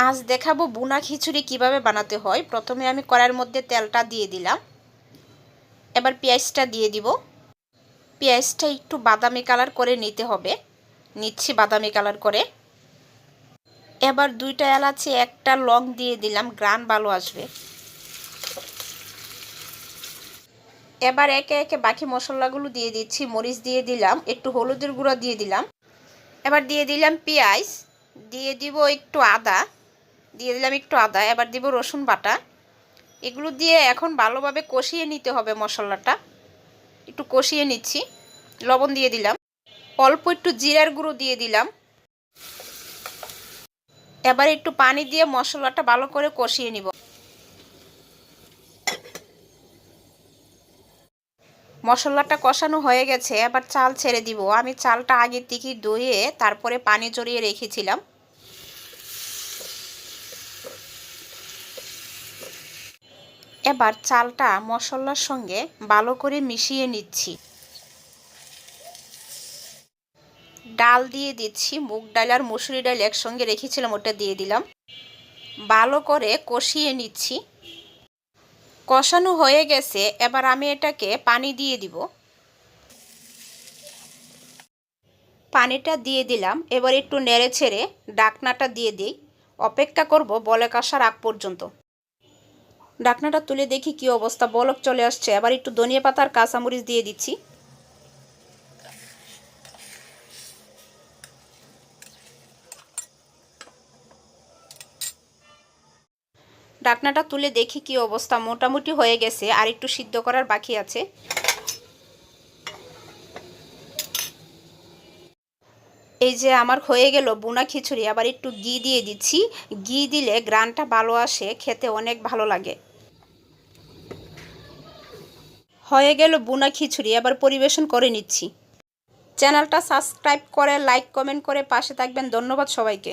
আজ দেখাবো বুনা খিচুড়ি কিভাবে বানাতে হয়। প্রথমে আমি কড়াইয়ের মধ্যে তেলটা দিয়ে দিলাম। এবার পেঁয়াজটা দিয়ে দিব। পেঁয়াজটা একটু বাদামি কালার করে নিতে হবে। নিচ্ছি বাদামি কালার করে। এবার 2টা এলাচি 1টা লং দিয়ে দিলাম, গ্রান ভালো আসবে। এবার একে একে বাকি মশলাগুলো দিয়ে দিচ্ছি। মরিচ দিয়ে দিলাম, একটু হলুদের গুঁড়ো দিয়ে দিলাম। এবার দিয়ে দিলাম পেঁয়াজ, দিয়ে দিব একটু আদা, এবার দিব রসুন বাটা। এগুলো দিয়ে এখন ভালোভাবে কষিয়ে নিতে হবে। মশলাটা একটু কষিয়ে নিচ্ছি। লবণ দিয়ে দিলাম, অল্প একটু জিরার গুঁড়ো দিয়ে দিলাম। এবার একটু পানি দিয়ে মশলাটা ভালো করে কষিয়ে নিব। মশলাটা কষানো হয়ে গেছে, এবার চাল ছেড়ে দিব। আমি চালটা আগে থেকে ধুয়ে তারপরে পানি জড়িয়ে রেখেছিলাম। এবার চালটা মশলার সঙ্গে ভালো করে মিশিয়ে নিচ্ছি। ডাল দিয়ে দিচ্ছি, মুগ ডাল আর মসুরি ডাল একসঙ্গে রেখেছিলাম, ওটা দিয়ে দিলাম। ভালো করে কষিয়ে নিচ্ছি। কষানো হয়ে গেছে, এবার আমি এটাকে পানি দিয়ে দিব। পানিটা দিয়ে দিলাম। এবার একটু নেড়ে ছেড়ে ঢাকনাটা দিয়ে দিই। অপেক্ষা করব বলক আসার আগ পর্যন্ত। ঢাকনাটা তুলে দেখি কি অবস্থা, বলক চলে আসছে। এবার একটু ধনিয়া পাতা আর কাঁচামরিচ দিয়ে দিচ্ছি। ঢাকনাটা তুলে দেখি কি অবস্থা, মোটামুটি হয়ে গেছে, আর একটু সিদ্ধ করার বাকি আছে। এই যে আমার হয়ে গেল বুনা খিচুড়ি। আবার একটু ঘি দিয়ে দিচ্ছি। ঘি দিলে গ্রানটা ভালো আসে, খেতে অনেক ভালো লাগে। হয়ে গেল বুনা খিচুড়ি, আবার পরিবেশন করে নিচ্ছি। চ্যানেলটা সাবস্ক্রাইব করে লাইক কমেন্ট করে পাশে থাকবেন। ধন্যবাদ সবাইকে।